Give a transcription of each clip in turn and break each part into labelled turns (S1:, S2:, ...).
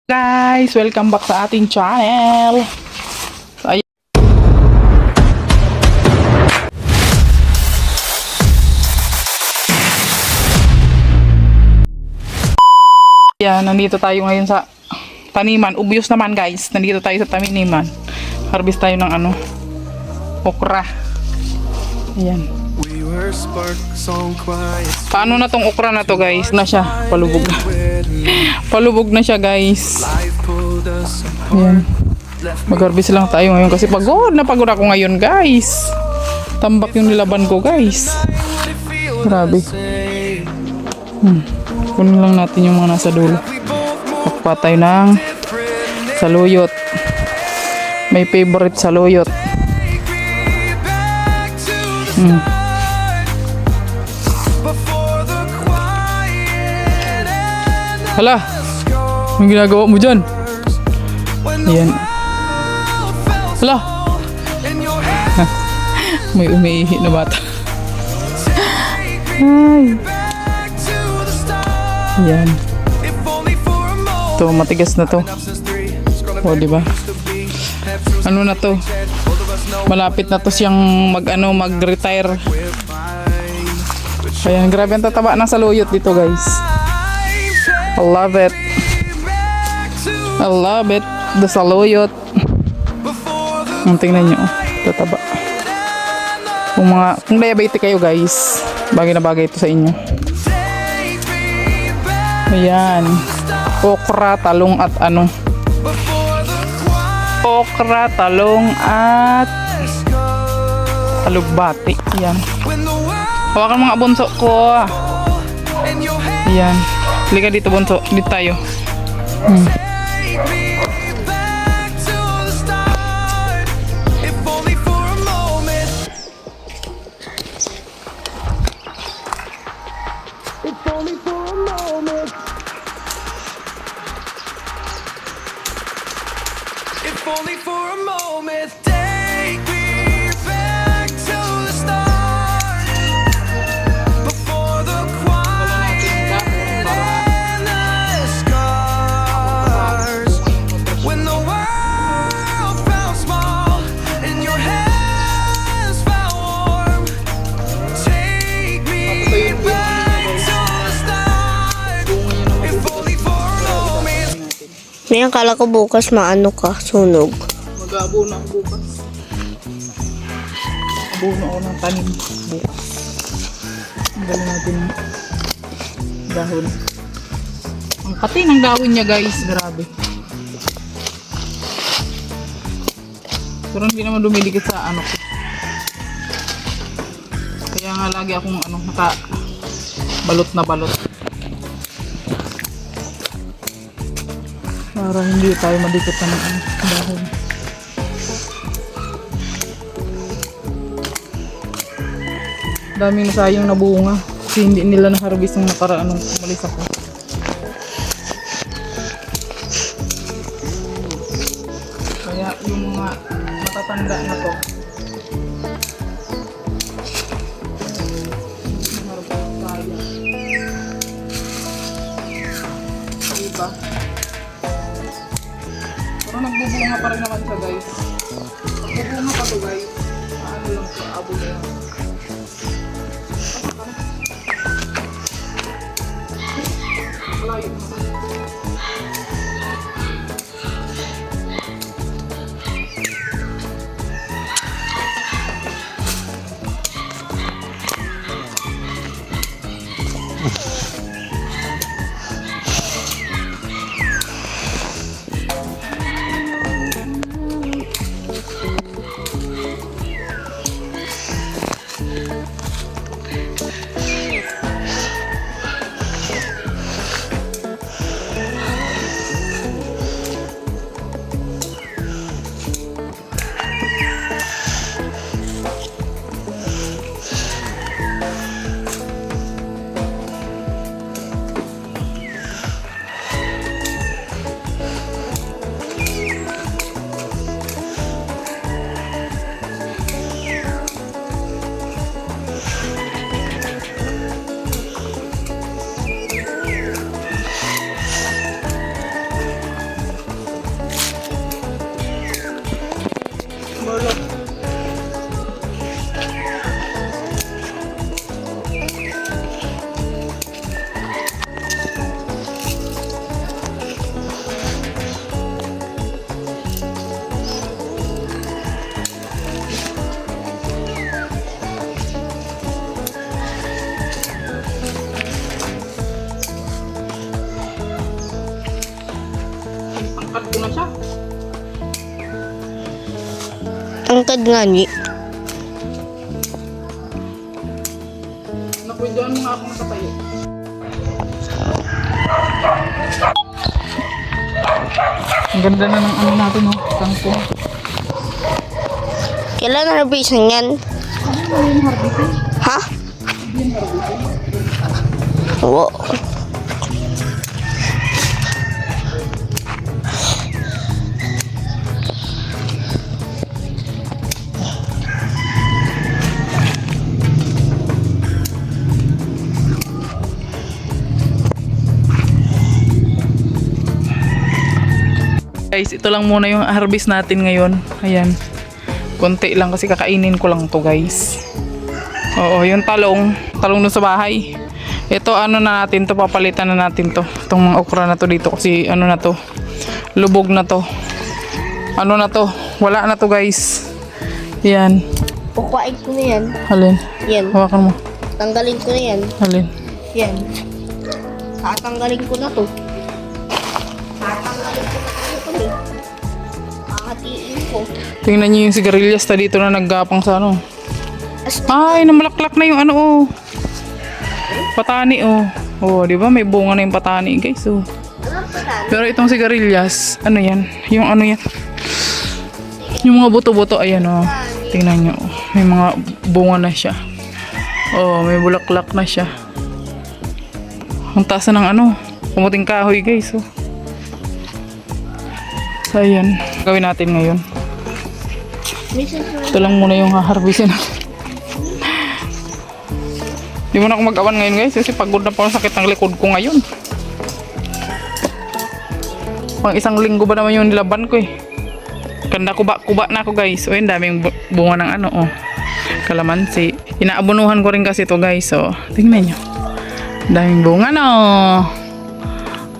S1: Guys, welcome back sa ating channel. So, nandito tayo ngayon sa taniman. Obvious naman guys, nandito tayo sa taniman. Harvest tayo ng okra. Ayan. Paano na tong okra na to guys? Na siya, palubog na. Palubog na siya guys. Ayan. Mag-harvest lang tayo ngayon kasi pagod na pagod ako ngayon guys. Tambak yung nilaban ko guys. Grabe. Kunin lang natin yung mga nasa dulo. Magpa tayo ng saluyot. May favorite saluyot. Hala, anong ginagawa mo dyan? Ayan. Hala. May umiihi na bata. Ay. Ayan. Ito, matigas na to. O, diba? Ano na to? Malapit na to siyang mag-retire. Ayan, grabe ang tataba ng saluyot dito guys. I love it. I love it. The saluyot. Tingnan nyo. Tataba. Kung diabetic kayo guys, bagay na bagay ito sa inyo. Ayan. Okra, talong at okra, talong at alugbati. Ayan. Hawakan mga bunso ko. Ayan. Halika dito bunso. Dito tayo.
S2: If only for a moment, take me back to the start, before the quiet and the scars, when the world felt small and your hands felt warm. Take me back to the start, if only for a moment.
S3: May akala ko bukas maano ka, sunog.
S1: Mag-aabono ako bukas. Abono ako ng tanim bukas. Ang galing natin ng dahon. Ang pati ng dahon niya guys, grabe. Pero hindi naman dumidikit sa ko. Kaya nga lagi akong balot na balot. Para hindi tayo madikit ng dahon. Daming nasayang nabunga kasi hindi nila na-harvest ng nakaraan nung umalis ako. Kaya yung mga matatanda na to, harvest tayo. Diba? Pero nagbubunga pa rin naman siya guys. Nagbubunga pa to guys. Ano lang siya, abo na yan. Malayo naman. Tangkad ko na siya.
S3: Tangkad nga ni.
S1: Napwedyan mo nga ako nakatayo. Ang ganda na ng ano natin, oh. Kangkong.
S3: Kailan harbisan yan? Ha? Oo.
S1: Guys, ito lang muna yung harvest natin ngayon. Ayan. Konti lang kasi kakainin ko lang to, guys. Oo, yung talong dun sa bahay. Ito ano na natin to, papalitan na natin to. Itong mga okra na to dito kasi ano na to, lubog na to. Ano na to, wala na to, guys. Yan.
S3: Pukuhain ko na yan.
S1: Halin.
S3: Yan.
S1: Hawakan mo.
S3: Tanggalin ko na yan.
S1: Halin.
S3: Yan. Tatanggalin ko na to. Tatanggalin ko na to. Hahatiin ko.
S1: Tingnan niyo yung sigarilyas ta dito na naggapang sa ano. Ay, namalaklak na yung ano, oh. Patani, oh. Oh, di ba? May bunga na yung patani, guys, oh.
S3: Anong patan?
S1: Pero itong sigarilyas, ano yan? Yung ano yan? Yung mga buto-buto, ayan, oh. Tingnan nyo, oh. May mga bunga na siya. Oh, may bulaklak na siya. Ang taas na ng ano, kumuting kahoy, guys, oh. So, ayan. Gawin natin ngayon. Ito lang muna yung haharbisin natin. Di mo na ako mag-awan ngayon, guys, kasi pagod na po ang sakit ng likod ko ngayon. Pang isang linggo ba naman yung nilaban ko, eh. Kanda kuba na ako, guys. O, yun, daming bunga ng ano, oh. Kalamansi. Inaabunuhan ko rin kasi to, guys. So, tingnan nyo. Daming bunga, no.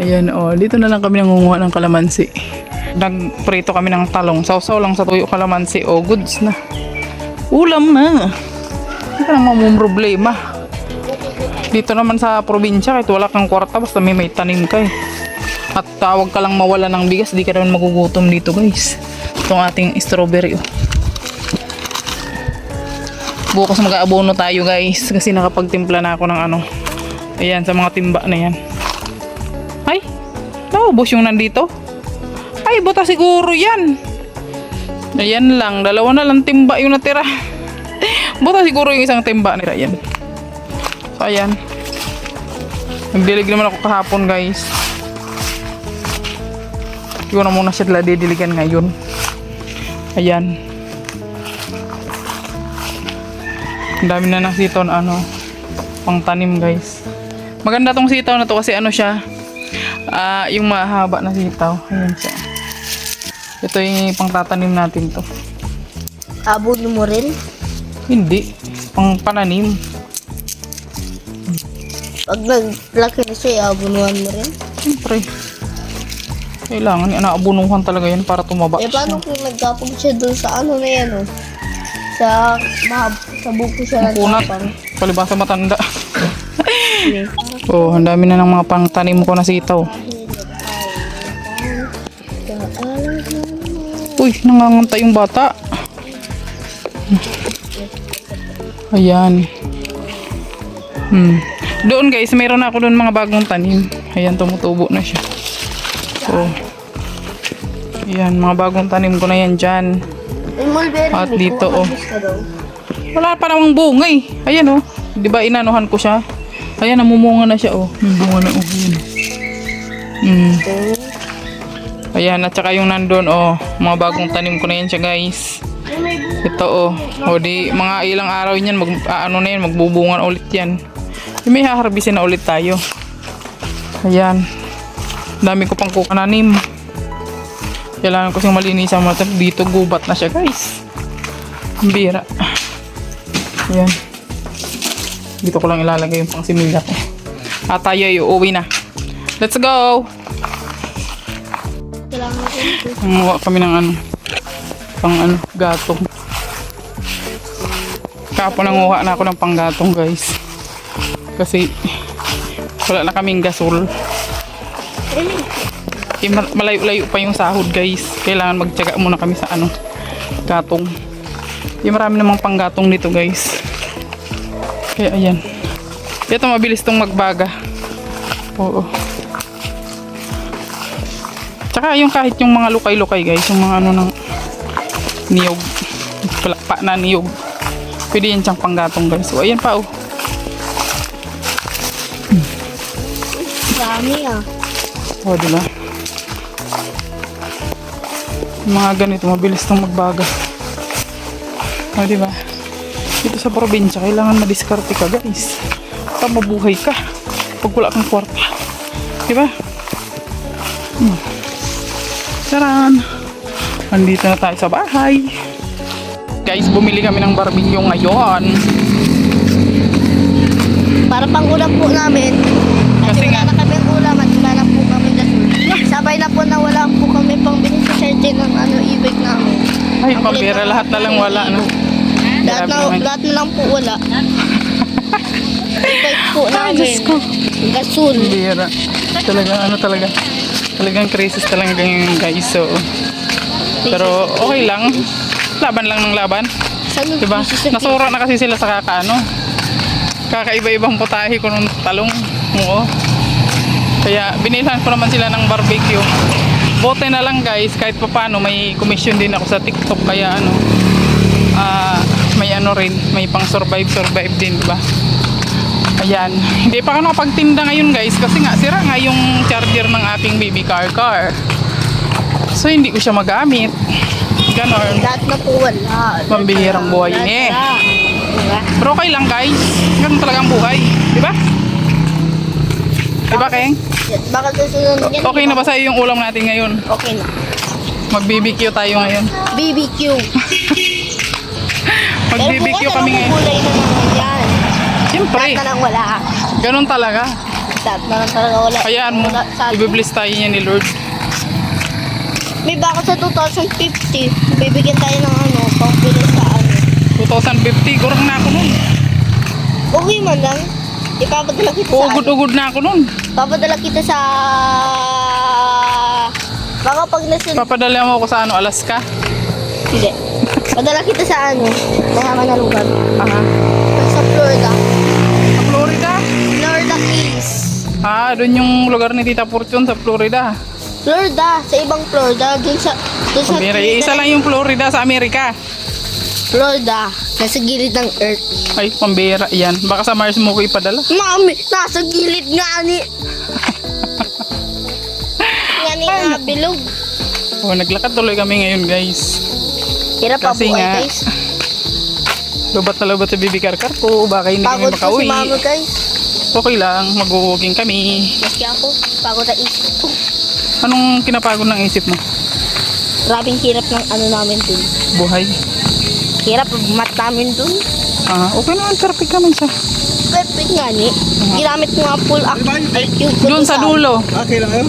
S1: Ayan, oh. Dito na lang kami nangunguha ng kalamansi. Nagprito kami ng talong. Sausaw lang sa tuyo kalamansi. Oh, goods na. Ulam na. Hindi ka nang problema. Dito naman sa probinsya, kahit wala kang kwarta, basta may tanim ka, eh. At tawag ka lang mawala ng bigas, di ka naman magugutom dito, guys. Itong ating strawberry, oh. Bukas mag-aabono tayo, guys, kasi nakapagtimpla na ako ng ano. Ayan, sa mga timba na yan. Ay, naubos yung nandito. Ay, buta siguro yan. Ayan lang, dalawa na lang timba yung natira. Buta siguro yung isang timba nila yan. So, ayan. Nagdilig naman ako kahapon, guys. Hindi ko na muna siya didiligan ngayon. Ayan. Ang dami na ng sitaw na ano, pang tanim, guys. Maganda tong sitaw na to kasi ano siya, yung mahaba na sitaw. Ayan siya. Ito yung pang tatanim natin to.
S3: Abon mo rin?
S1: Hindi. Pang pananim.
S3: Pag nag-laki na siya, abunuhan mo rin?
S1: Siyempre. Kailangan, inaabunuhan talaga yan para tumaba
S3: Eh, paano
S1: siya.
S3: kung nagkapag siya doon sa ano na yan, oh? Sa buko siya
S1: Punat.
S3: nagkapang.
S1: Palibasa matanda. Oh, ang dami na ng mga pang tanim ko na sitaw. Uy, nanganganta yung bata. Ayan. Doon, guys, mayroon ako doon mga bagong tanim. Ayan, tumutubo na siya. So, ayan, mga bagong tanim ko na yan dyan. At dito, oh. Wala pa namang bunga, eh. Ayan, oh. Di ba inanuhan ko siya? Ayan, namumunga na siya, oh. May bunga na, oh. Ayan. Ayan, at saka yung nandun, oh. Mga bagong tanim ko na yan siya, guys. Ito, oh. O, di, mga ilang araw yan, magbubungan ulit yan. May haharbisin na ulit tayo. Ayan. Dami ko pang kukananim. Kailangan ko siyang malinisan mo. Dito gubat na siya, guys. Ang bira. Ayan. Dito ko lang ilalagay yung pang similya ko. At tayo ay uuwi na. Let's go! Nanguha kami ng ano. Pang ano, gatong. Kapon nanguha na ako ng panggatong, guys. Kasi wala na kaming gasol. malayo-layo pa yung sahod guys. Kailangan magtiyaga muna kami sa ano, gatong. Yung marami namang panggatong dito guys. Kaya ayan. Ito mabilis tong magbaga. Oo. Tsaka yung kahit yung mga lukay-lukay guys, yung mga ano ng niyog, palakpa na niyog, pwede yan siyang panggatong guys. So ayan pa oh.
S3: Dami ah.
S1: O diba? Yung mga ganito mabilis tong magbaga. O diba? Dito sa probinsya kailangan madiskarte ka guys para mabuhay ka pag wala kang kwarta. Diba? Taran! Andito na tayo sa bahay. Guys, bumili kami ng barbecue ngayon.
S3: Para pang ulam po namin.
S1: Kasi
S3: Kasi wala
S1: nga-
S3: na kami ulam at wala na po kami gasol. Sabay na po na wala po kami pang beneficiary ng ano, ibig namin.
S1: Ay, pambira, lahat na lang wala no? Grabe naman.
S3: Lahat na lang po wala. Ibig po
S1: Ay,
S3: namin.
S1: Diyos ko.
S3: Gasol.
S1: Pambira. Talagang ano talaga. Talagang crisis talaga ganyan guys. So, pero okay lang. Laban lang ng laban.
S3: Saan yung
S1: Diba?
S3: pieces of
S1: Nasura na kasi sila sa kakaano. Kakaiba-ibang putahe ko nung talong. Oo. Kaya binilhan ko naman sila ng barbecue. Bote na lang guys, kahit pa paano may commission din ako sa TikTok. Kaya ano, may ano rin, may pang survive din, diba? Ayan. Hindi pa ako nakapagtinda ngayon guys kasi nga sira nga yung charger ng aking baby car. So hindi ko siya magamit. Ganon.
S3: Lahat na po wala.
S1: Pambihirang buhay
S3: Lahat
S1: ni.
S3: na. Diba?
S1: Pero okay lang guys. Ganun talagang buhay. Diba? Diba Keng?
S3: Bakit susunod yan?
S1: Okay na ba sa'yo yung ulam natin ngayon?
S3: Okay na.
S1: Mag-BBQ tayo ngayon.
S3: BBQ.
S1: Mag-BBQ kami ngayon.
S3: Gulay na naman yan.
S1: Siyempre.
S3: Lahat na lang wala.
S1: Ganun talaga.
S3: Lahat na lang talaga wala.
S1: Kayaan mo.
S3: Wala sa-
S1: Ibibless tayo niya ni Lord.
S3: May baka sa 2050. Bibigyan tayo ng ano, pambili sa ano.
S1: 2050. Gurang na ako nun.
S3: Okay man lang. Ipapadala kita sa ano.
S1: Ugod-ugod na ako nun.
S3: Papadala kita sa... Baka pag nasa...
S1: Papadala mo ako sa ano, Alaska.
S3: Hindi. Padala kita sa ano, mayaman na lugar.
S1: Aha.
S3: Sa Florida.
S1: Sa Florida?
S3: Florida Keys.
S1: Doon yung lugar ni Tita Fortune sa Florida.
S3: Florida, sa ibang Florida, dun sa
S1: Pambira. Isa lang yung Florida sa Amerika.
S3: Florida, nasa gilid ng Earth.
S1: Ay, pambira. Yan. Baka sa Mars mo ko ipadala.
S3: Mami, nasa gilid nga ni. Nga ni nga bilog.
S1: Oh, naglakad tuloy kami ngayon, guys.
S3: Hirap pa
S1: Kasi
S3: buhay,
S1: nga,
S3: guys.
S1: Lubat na lubat sa baby car ko. Baka hindi kami
S3: Pagod po si
S1: makauwi.
S3: mama, guys.
S1: Okay lang. Mag-walking kami.
S3: Maski ako, pagod na isip ko.
S1: Anong kinapagod ng isip mo?
S3: Grabing hirap ng ano namin dun.
S1: Buhay.
S3: Hirap mat namin dun.
S1: Okay naman. Perfect naman siya.
S3: Perfect nga ni. Ginamit ko nga full IQ ko
S1: Doon sa dulo.
S4: Okay lang yun.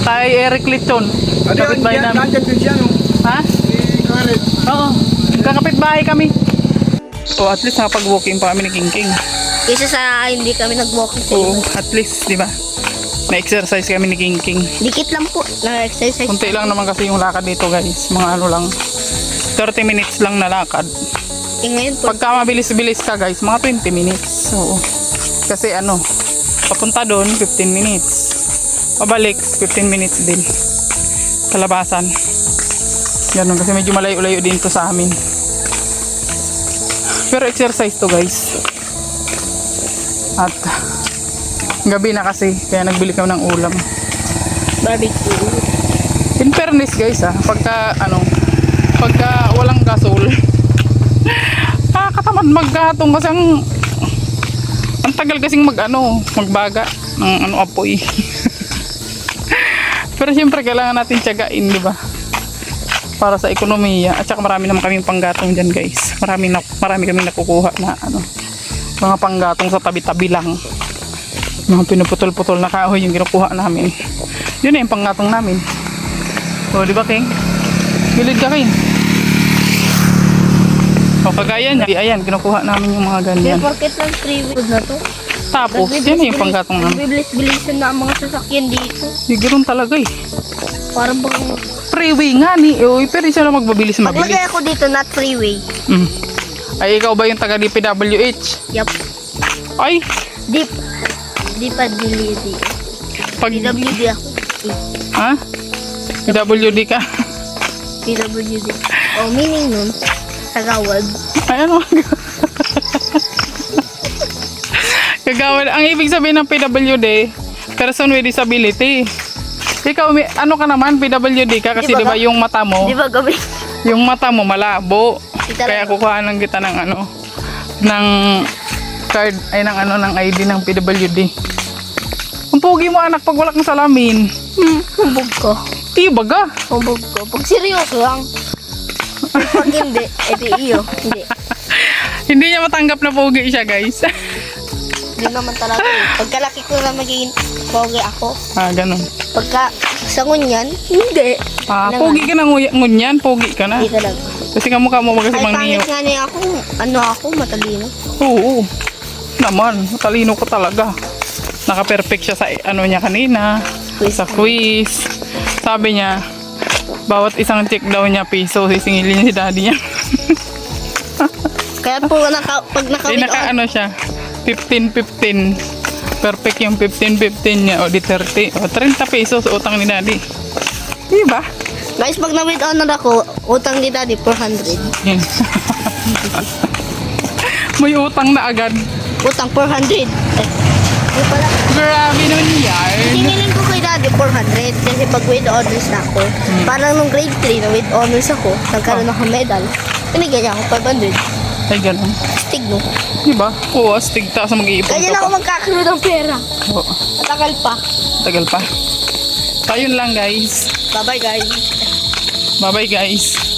S1: Tayo Eric Liton. Kapitbahay namin.
S4: Nandyan din siya, no?
S1: Ha?
S4: Si Karen.
S1: Oo. Kakapitbahay kami. So at least nakapag-walking pa kami ni King King.
S3: Kaysa sa hindi kami nag-walking sa
S1: Oo.
S3: iba.
S1: At least, di ba? Na-exercise kami ni King King.
S3: Dikit lang po. Na-exercise.
S1: Kunti lang naman kasi yung lakad dito guys. Mga ano lang. 30 minutes lang na lakad.
S3: Eh, ngayon po.
S1: Pagka mabilis-bilis ka guys, mga 20 minutes. Oo. Kasi ano, papunta doon, 15 minutes. Pabalik, 15 minutes din. Kalabasan. Ganun, kasi medyo malayo-layo din to sa amin. Pero exercise to guys. At gabi na kasi, kaya nagbili kami ng ulam.
S3: Barbecue.
S1: In fairness guys pagka walang gasol, katamad maggatong kasi ang tagal kasing magbaga ng apoy. Pero siyempre kailangan natin tiyagain, di ba? Para sa ekonomiya. At saka marami naman kaming panggatong dyan guys. Marami kaming nakukuha na mga panggatong sa tabi-tabi lang. Mga pinuputol-putol na kahoy yung kinukuha namin. Yun na yung panggatong namin. O, di ba, King? Gilid ka, King. O, kagaya niya. Ayan, kinukuha namin yung mga ganyan.
S3: Porket lang free food na to.
S1: Tapos, yun na yung panggatong namin.
S3: Bibilis-bilisan na ang mga sasakyan dito.
S1: Di ganoon talaga eh.
S3: Parang bang...
S1: Freeway nga ni. Uy, pero siya na magbabilis mabilis.
S3: Maglagay ako dito, not freeway.
S1: Mm. Ay, ikaw ba yung taga DPWH?
S3: Yup.
S1: Ay,
S3: Deep. Deep at DLD.
S1: pag...
S3: PWD ako.
S1: Ha? PWD ka?
S3: PWD. Oh, meaning nun, sagawad.
S1: Ay, ano? Kagawad. Ang ibig sabihin ng PWD, person with disability. Ikaw, ano ka naman, PWD ka kasi
S3: Di ba
S1: di ba
S3: ka?
S1: yung mata mo,
S3: Di ba gabi?
S1: yung mata mo malabo.
S3: Di talaga.
S1: Kaya kukuhanan kita ng ano, ng card, ay ng ano, ng ID ng PWD. Ang pogi mo anak pag wala kang salamin.
S3: Humbog ko.
S1: Tibaga.
S3: Humbog ko. Pag seryoso lang. Pag hindi, edi iyo. Hindi.
S1: Hindi niya matanggap na pogi siya, guys.
S3: Hindi naman talaga eh. Pagkalaki ko na magiging pogi ako.
S1: Ah, ganun.
S3: Pagka sa ngunyan, hindi.
S1: Ah,
S3: Ano
S1: pogi ka na ngunyan, pogi ka na.
S3: Hindi talaga.
S1: Kasi kamukha mo kasi
S3: Ay,
S1: mang niyo.
S3: pangit nga niya ako. Ano ako, matalino.
S1: Oo. Naman, matalino ko talaga. Naka-perfect siya sa ano niya kanina.
S3: Quiz.
S1: Sa quiz. Sabi niya, bawat isang check daw niya piso, sisingilin si daddy niya.
S3: Kaya po, pag
S1: Eh,
S3: nakawin
S1: naka ano siya, 15-15. Perfect yung 15-15 niya. O di 30. O 30 pesos utang ni daddy. Diba?
S3: Guys, pag na-with honor ako, utang ni daddy 400.
S1: Yan. May utang na agad.
S3: Utang 400. Di pala.
S1: Grabe nun yan.
S3: Hiniling ko kay daddy 400 kasi pag with honors na ako. Parang nung grade 3 na with honors ako, nagkaroon ako medal. Pinigyan niya ako 500.
S1: Ay, ganun.
S3: Stig no.
S1: Diba? Oo, astig. Tapos mag-iipon
S3: Kaya
S1: ka
S3: na ako
S1: pa.
S3: magkakaroon ng pera.
S1: Oo,
S3: Matagal pa.
S1: tagal pa. So, ayun lang guys.
S3: Bye-bye guys.
S1: Bye-bye guys.